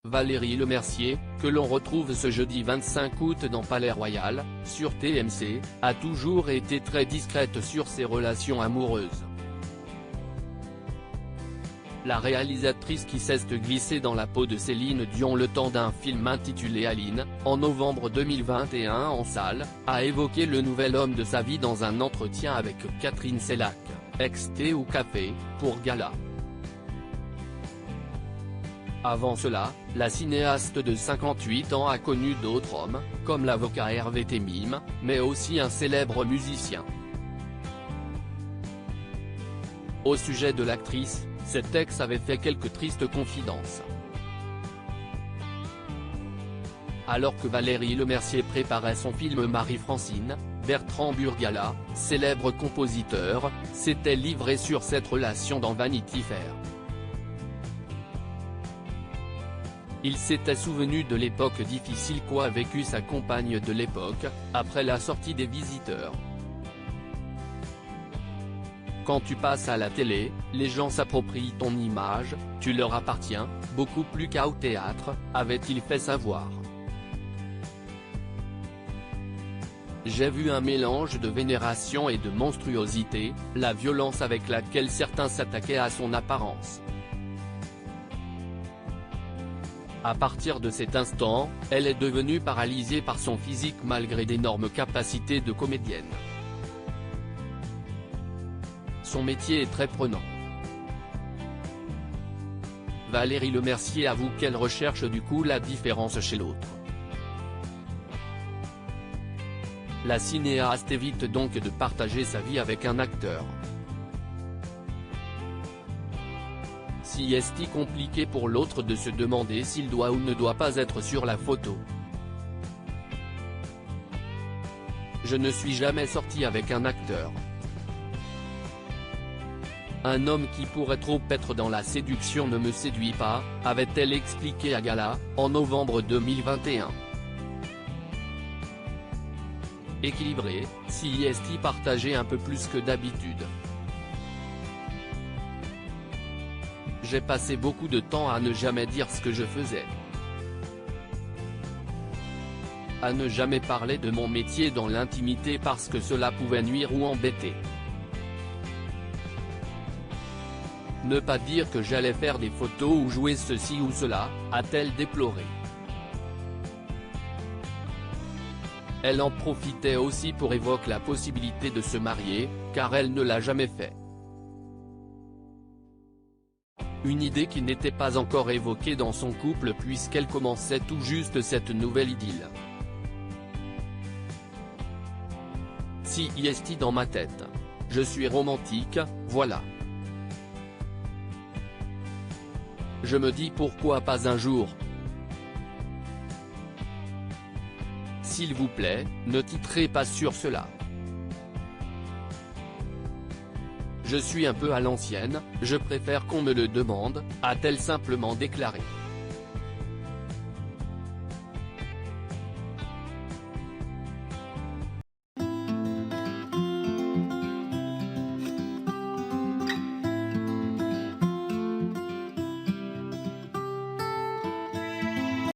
Valérie Lemercier, que l'on retrouve ce jeudi 25 août dans Palais Royal, sur TMC, a toujours été très discrète sur ses relations amoureuses. La réalisatrice qui s'est glissée dans la peau de Céline Dion le temps d'un film intitulé Aline, en novembre 2021 en salle, a évoqué le nouvel homme de sa vie dans un entretien avec Catherine Sellac, ex-Thé ou Café, pour Gala. Avant cela, la cinéaste de 58 ans a connu d'autres hommes, comme l'avocat Hervé Temim, mais aussi un célèbre musicien. Au sujet de l'actrice, cet ex avait fait quelques tristes confidences. Alors que Valérie Lemercier préparait son film Marie-Francine, Bertrand Burgala, célèbre compositeur, s'était livré sur cette relation dans Vanity Fair. Il s'était souvenu de l'époque difficile qu'a vécu sa compagne de l'époque, après la sortie des Visiteurs. Quand tu passes à la télé, les gens s'approprient ton image, tu leur appartiens, beaucoup plus qu'au théâtre, avait-il fait savoir. J'ai vu un mélange de vénération et de monstruosité, la violence avec laquelle certains s'attaquaient à son apparence. À partir de cet instant, elle est devenue paralysée par son physique malgré d'énormes capacités de comédienne. Son métier est très prenant. Valérie Lemercier avoue qu'elle recherche du coup la différence chez l'autre. La cinéaste évite donc de partager sa vie avec un acteur. Si est-il compliqué pour l'autre de se demander s'il doit ou ne doit pas être sur la photo. Je ne suis jamais sortie avec un acteur. Un homme qui pourrait trop être dans la séduction ne me séduit pas, avait-elle expliqué à Gala, en novembre 2021. Équilibré, si est-il partagé un peu plus que d'habitude. J'ai passé beaucoup de temps à ne jamais dire ce que je faisais. À ne jamais parler de mon métier dans l'intimité parce que cela pouvait nuire ou embêter. Ne pas dire que j'allais faire des photos ou jouer ceci ou cela, a-t-elle déploré. Elle en profitait aussi pour évoquer la possibilité de se marier, car elle ne l'a jamais fait. Une idée qui n'était pas encore évoquée dans son couple puisqu'elle commençait tout juste cette nouvelle idylle. Si est dans ma tête. Je suis romantique, voilà. Je me dis pourquoi pas un jour. S'il vous plaît, ne titrez pas sur cela. Je suis un peu à l'ancienne, je préfère qu'on me le demande, a-t-elle simplement déclaré.